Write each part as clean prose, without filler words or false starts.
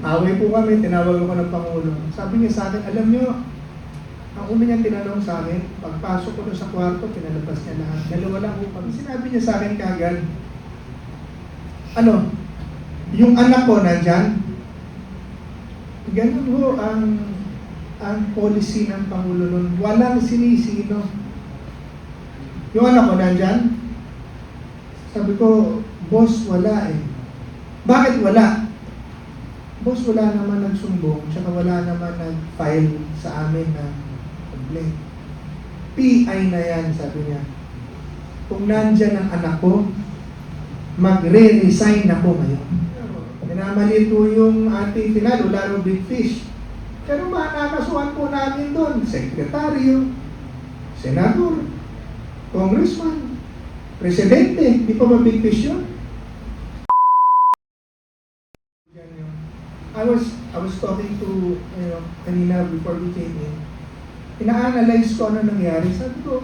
Away po kami, tinawag ako ng Pangulo. Sabi niya sa akin, alam niyo, ang una niyang tinanong sa akin, pagpasok ko doon sa kwarto, pinalabas niya lahat. Dalawa lang po kami. Sinabi niya sa akin kagad, ano, yung anak ko nandyan, ganun ho ang policy ng Pangulo nun. Walang sinisino. Yung anak ko nandyan, sabi ko, boss, wala eh. Bakit wala? Boss, wala naman nagsumbong, tsaka wala naman nag-file sa amin na complaint. PI na yan, sabi niya. Kung nandyan ang anak ko, magre-resign ako ngayon. Minamali po yung ating tinalo, lalo big fish. Pero nakakasuhan po namin doon, sekretaryo, senador, congressman, presidente, di pa ba big fish yun? I was talking to, kanina before we came in. Ina-analyze ko ano nangyari. Sabi ko,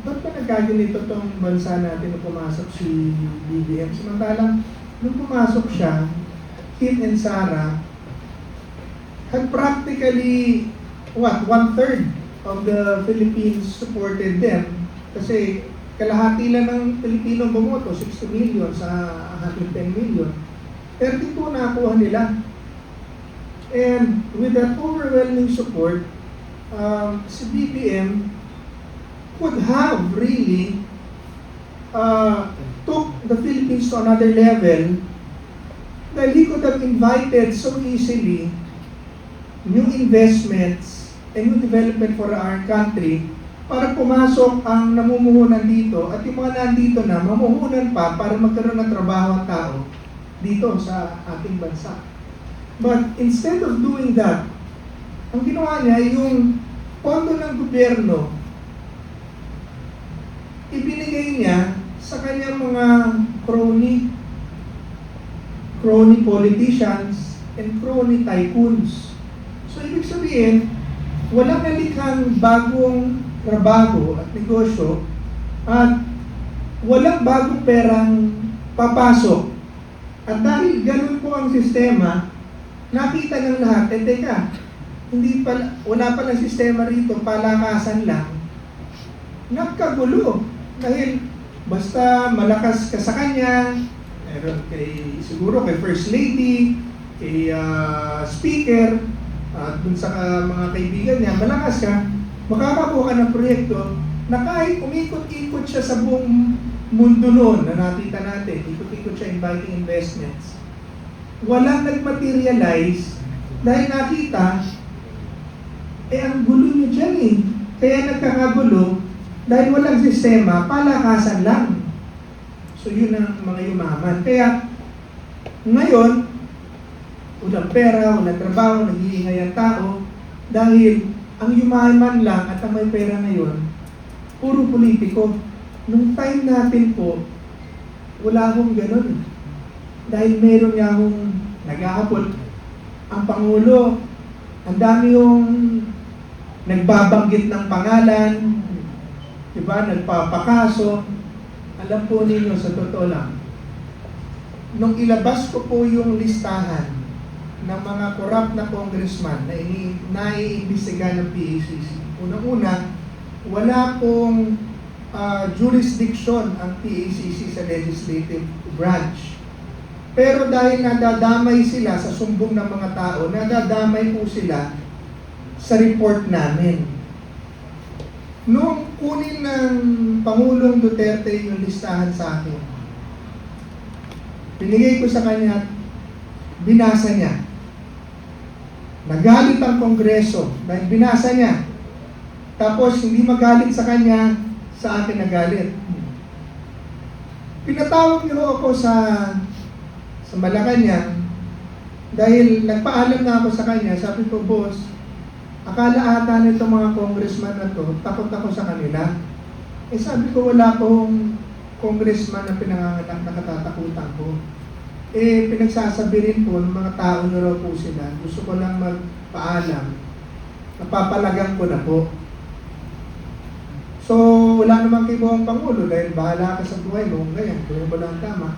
ba't ba nagkaganito tong bansa natin nung pumasok si BBM? Samantalang, nung pumasok siya, Kim and Sara had practically, one-third of the Philippines supported them. Kasi kalahati lang ng Pilipino bumoto, 60 million sa 110 million. 32 nakuha nila. And with that overwhelming support, si BBM could have really took the Philippines to another level dahil he could have invited so easily new investments and new development for our country para pumasok ang namumuhunan dito at yung mga nandito na mamuhunan pa para magkaroon ng trabaho at tao dito sa ating bansa. But instead of doing that, ang ginawa niya yung pondo ng gobyerno, ibinigay niya sa kanyang mga crony politicians and crony tycoons. So ibig sabihin, walang nalikhang bagong trabaho at negosyo at walang bagong perang papasok. At dahil ganun po ang sistema, nakita ng lahat, teka, wala palang sistema rito, palakasan lang. Nagkagulo. Dahil basta malakas ka sa kanya, siguro kay First Lady, kay Speaker, at dun sa mga kaibigan niya, malakas ka, makakakuha ka ng proyekto na kahit umikot-ikot siya sa buong mundo noon na nakita natin, ikot-ikot siya inviting investments. Walang nag-materialize dahil nakita, ang gulo niyo dyan eh. Kaya nagkakagulo dahil walang sistema, palakasan lang. So yun ang mga yumaman. Kaya ngayon, walang pera, walang trabaho, nag-iingay ang tao dahil ang yumaman lang at ang may pera ngayon, puro politiko. Nung time natin po, wala akong ganun. Dahil meron niya akong nag-aapol. Ang Pangulo, ang dami yung nagbabanggit ng pangalan, diba, nagpapakaso. Alam po ninyo, sa totoo lang, nung ilabas ko po yung listahan ng mga corrupt na congressman na naiimbestiga ng PACC, unang-una, wala pong jurisdiction ang PACC sa legislative branch. Pero dahil nadadamay sila sa sumbong ng mga tao, nadadamay po sila sa report namin. Noong kunin ng Pangulong Duterte yung listahan sa akin, binigay ko sa kanya at binasa niya. Nagalit ang Kongreso dahil binasa niya. Tapos hindi magalit sa kanya, sa akin nagalit. Pinatawag niyo ako sa Malacanang dahil nagpaalam na ako sa kanya. Sabi ko, boss, akala ata nito mga congressman na to, takot ako sa kanila. Sabi ko, wala akong congressman na pinanganganak na katatakutan ko. Pinagsasabi rin po ng mga tao na raw po sila. Gusto ko lang magpaalam. Napapalagang ko na po. So, wala naman kay Buong Pangulo dahil bahala ka sa buhay mo. Ganyan, tuloy mo lang tama.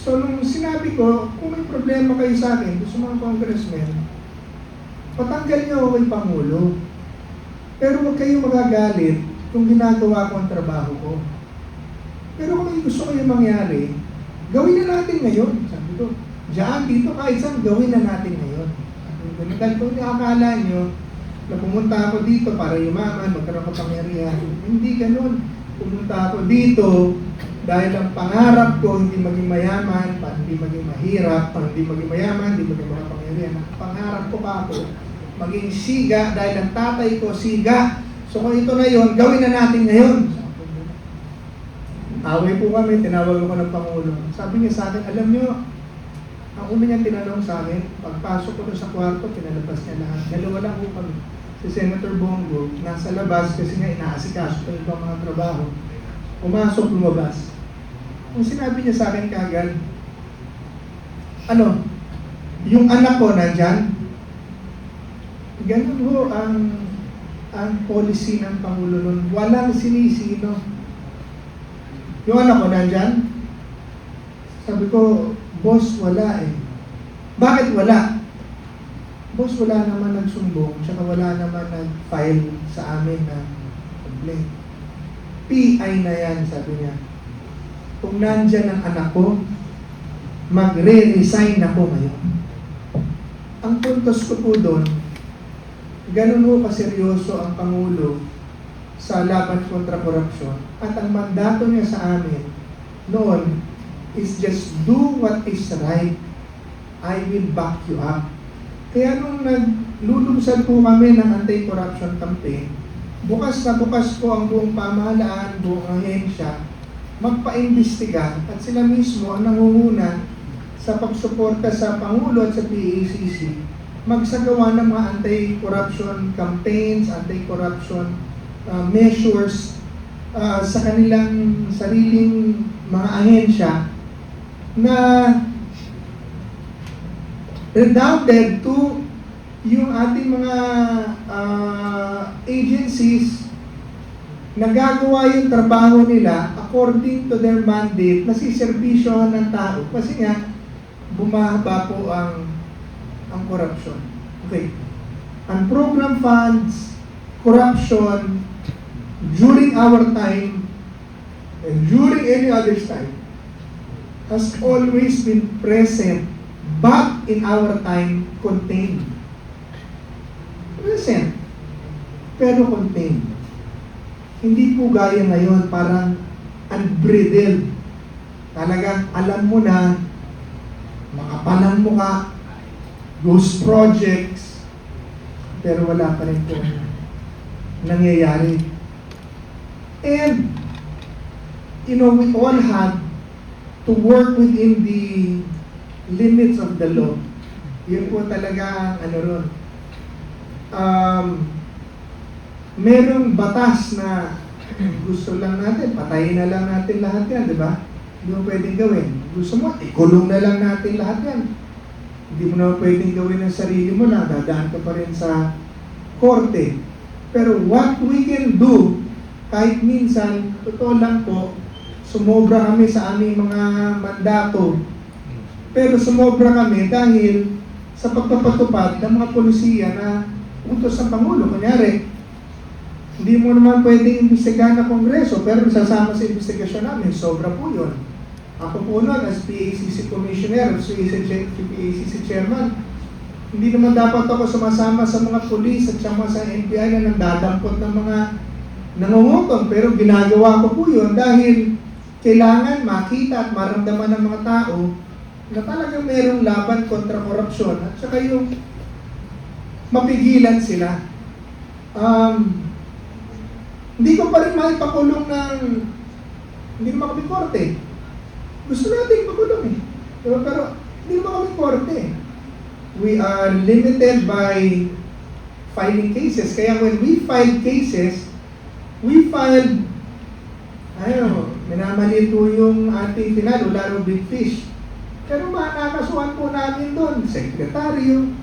So, nung sinabi ko, kung may problema kayo sa akin, sa mga congressmen, patanggal niyo ako kay Pangulo. Pero huwag kayo magagalit kung ginagawa ko ang trabaho ko. Pero kung may gusto kayo mangyari, gawin na natin ngayon. Sabi ko, diyan, dito, kahit saan, gawin na natin ngayon. Dahil kung akala nyo, na pumunta ako dito para yumaman, magkaroon ka pangyarihan. Hindi ganun. Pumunta ako dito dahil ang pangarap ko hindi maging mayaman, hindi maging mahirap, hindi maging mayaman, hindi maging makapangyarihan. Ang pangarap ko pa ako, maging siga dahil ang tatay ko siga. So kung ito na yun, gawin na natin ngayon. Away po kami, tinawag ako ng Pangulo. Sabi niya sa akin, alam niyo, ang una niyang tinanong sa akin, pagpasok ko sa kwarto, pinalabas niya lahat. Dalawa lang po kami. Si Senator Bongo, nasa labas kasi nga inaasikaso pa yung mga trabaho. Pumasok, lumabas. Kung sinabi niya sa akin kagad, yung anak ko nandyan, ganun ho ang policy ng Pangulo nun. Walang sinisino. Yung anak ko nandyan, sabi ko, boss, wala eh. Bakit wala? Boss, wala naman nagsumbong, tsaka wala naman nag-file sa amin ng complaint. PI na yan, sabi niya. Kung nandyan ang anak ko, magre-resign ako ngayon. Ang puntos ko po doon, ganun ho kaseryoso ang Pangulo sa laban kontra korupsyon. At ang mandato niya sa amin noon is just do what is right. I will back you up. Kaya nung naglulunsad po kami ng anti-corruption campaign, bukas na bukas po ang buong pamahalaan, buong ahensya, magpa-imbestiga at sila mismo ang nangunguna sa pagsuporta sa Pangulo at sa PACC, magsagawa ng mga anti-corruption campaigns, anti-corruption measures sa kanilang sariling mga ahensya na redounded to yung ating mga agencies na gagawa yung trabaho nila according to their mandate na siservisyohan ng tao. Kasi nga, bumaba po ang corruption. Okay. Ang program funds, corruption, during our time, and during any other's time, has always been present, but in our time, contained. Present, pero contained. Hindi po gaya ngayon, parang unbridled. Talagang alam mo na, makapalang mo ka, ghost projects, pero wala pa rin po nangyayari. And, we all had to work within the limits of the law. Yun po talaga ang ron. Merong batas na gusto lang natin, patayin na lang natin lahat yan, di ba? Hindi mo pwedeng gawin. Gusto mo, ikulong na lang natin lahat yan. Hindi mo na pwedeng gawin ang sarili mo na, dadaan ka pa rin sa korte. Pero what we can do, kahit minsan, totoo lang po, sumobra kami sa aming mga mandato. Pero sumobra kami dahil sa pagpapatupad ng mga polisiya na utos ng Pangulo. Kunyari, hindi mo naman pwedeng imbestigahan na Kongreso, pero sasama sa investigasyon namin, sobra po yun. Ako po nun, as PACC Commissioner, as PACC Chairman, hindi naman dapat ako sumasama sa mga pulis at saka sa NBI na nandadampot ng mga nangungutong, pero ginagawa ko po yun dahil kailangan makita at maramdaman ng mga tao na talagang mayroong laban kontra korupsyon at saka yung mapigilan sila. Hindi ko pa rin maipakulong ng hindi naman kami korte. Gusto natin ipakulong eh. Diba? Pero hindi naman kami korte. We are limited by filing cases. Kaya when we file cases, we filed minamalito yung ating finalo, lalo big fish. Pero nakakasuhan po namin doon, sekretaryo,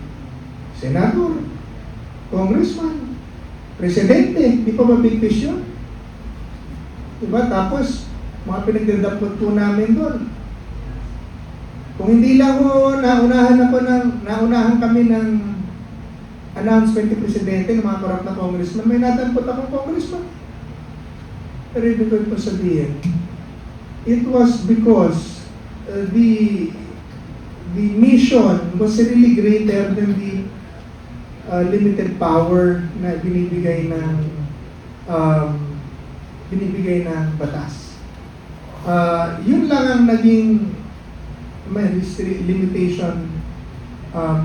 senador, congressman, presidente, di pa ba big fish yun? Diba? Tapos, mga pinagdadapot po namin doon. Kung hindi lang naunahan kami ng announcement ni Presidente ng mga korap na congressman, may natampot akong congressman. Pero ibig ko sabihin, it was because the mission was really greater than the limited power na binibigay ng batas. Yun lang ang naging may limitation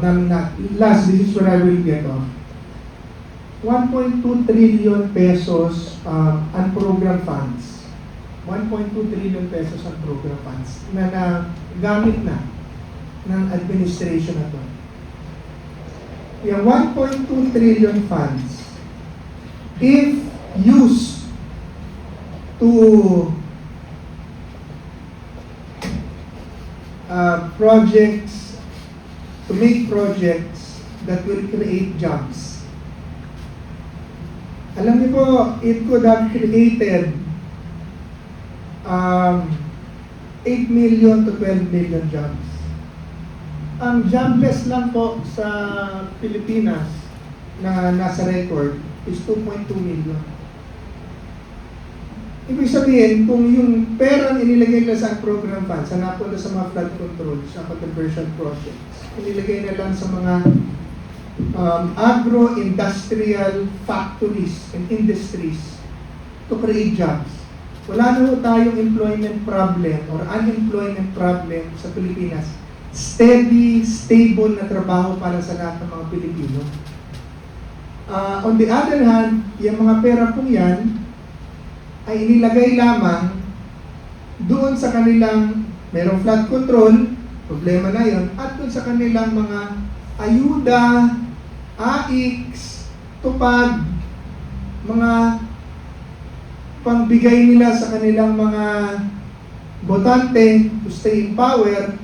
namin na last, this is where I will get off. 1.2 trillion pesos unprogrammed funds. 1.2 trillion pesos unprogrammed funds na gamit na ng administration na to. Yung 1.2 trillion funds, if used to projects, to make projects that will create jobs. Alam niyo po, it could have created 8 million to 12 million jobs. Ang jobless lang po sa Pilipinas na nasa record is 2.2 million. Ibig sabihin, kung yung perang inilagay na sa program funds, na napunta sa mga flood control, sa conversion projects, inilagay na lang sa mga agro-industrial factories and industries to create jobs. Wala na po tayong employment problem or unemployment problem sa Pilipinas. Steady, stable na trabaho para sa lahat ng mga Pilipino. On the other hand, yung mga pera pong yan, ay inilagay lamang doon sa kanilang merong flood control, problema na yon, at doon sa kanilang mga ayuda, AIX, tupad, mga pangbigay nila sa kanilang mga botante to stay in power.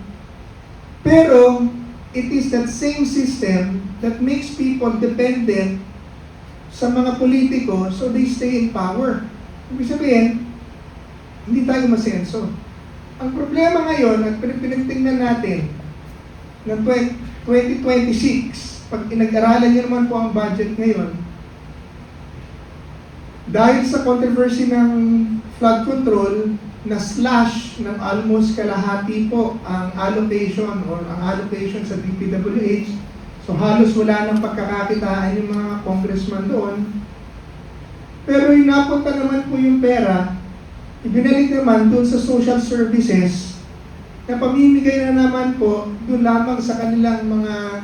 Pero it is that same system that makes people dependent sa mga politiko so they stay in power. Ibig sabihin, hindi tayo masenso. Ang problema ngayon, at pinagtingnan natin, ng 2026, pag inag-aralan niyo naman po ang budget ngayon, dahil sa controversy ng flood control, na slash ng almost kalahati po ang allocation or ang allocation sa DPWH, so halos wala nang pagkakakitaan yung mga congressman doon. Pero yung napunta naman po yung pera, ibinalik naman doon sa social services na pamimigay na naman po doon lamang sa kanilang mga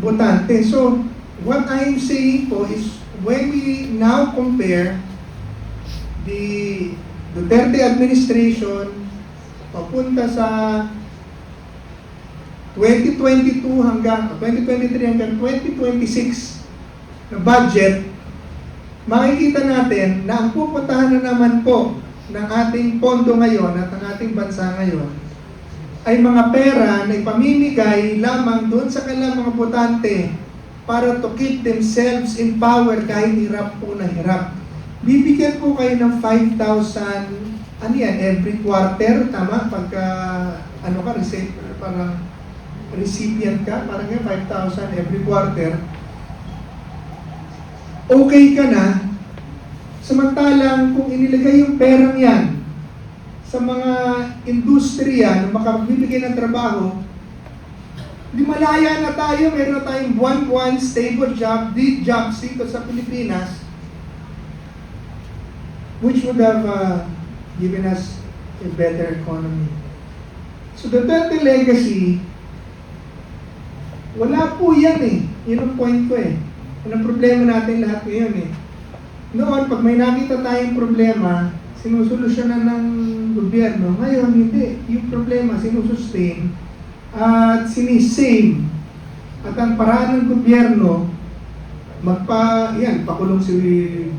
botante. So, what I'm saying po is when we now compare the Duterte administration papunta sa 2022 hanggang 2023 hanggang 2026 na budget, makikita natin na ang pupuntahan na naman po ng ating pondo ngayon at ng ating bansa ngayon ay mga pera na ipamimigay lamang doon sa kanilang mga botante para to keep themselves in power kahit hirap po na hirap. Bibigyan po kayo ng 5,000, ano yan, every quarter, tama? Pagka, parang recipient ka, parang yan, 5,000 every quarter. Okay ka na, samantalang kung inilagay yung perang yan sa mga industriya na makapagbibigay ng trabaho, di malaya na tayo, meron na tayong buwan-buwan stable job, deed jobs dito sa Pilipinas, which would have given us a better economy. So the Duterte legacy, wala po yan eh. Yun ang point ko eh. Yun ang problema natin lahat ngayon eh. Noon, pag may nakita tayong problema, sinusolusyonan ng gobyerno. Ngayon, hindi. Yung problema, sinusustain at sinisave. At ang paraan ng gobyerno, pakulong si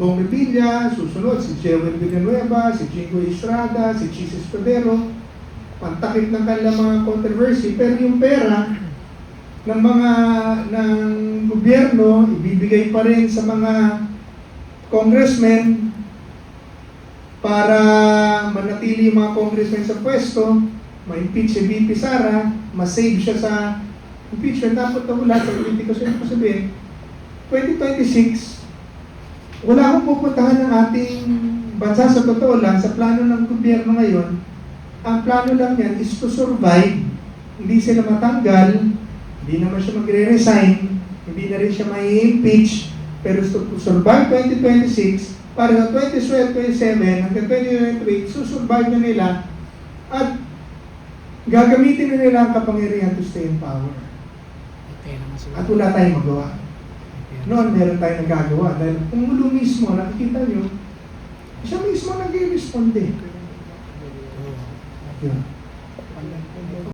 Bong Revilla, susunod si Jewel Villanueva, si Jingo Estrada, si Chis Escudero, pantakip ng kanilang mga controversy, pero yung pera ng gobyerno, ibibigay pa rin sa mga congressmen para manatili yung mga congressmen sa pwesto, ma-impeach si VP Sara, ma-save siya sa impeachment, dapat na wala sa politiko. So, ko sabihin, 2026, wala akong pupuntahan ng ating bansa sa totoo lang, sa plano ng gobyerno ngayon. Ang plano lang yan is to survive. Hindi sila matanggal, hindi naman siya magre-resign, hindi na rin siya mai-impeach, pero to survive 2026, para sa 2027 hanggang 2028, susurvive na nila at gagamitin na nila ang kapangyarihan to stay in power. At wala tayong magawa. Noon, meron tayong nagagawa. Dahil kung ulo mismo, nakikita nyo, siya mismo nag-i-responde. Yun.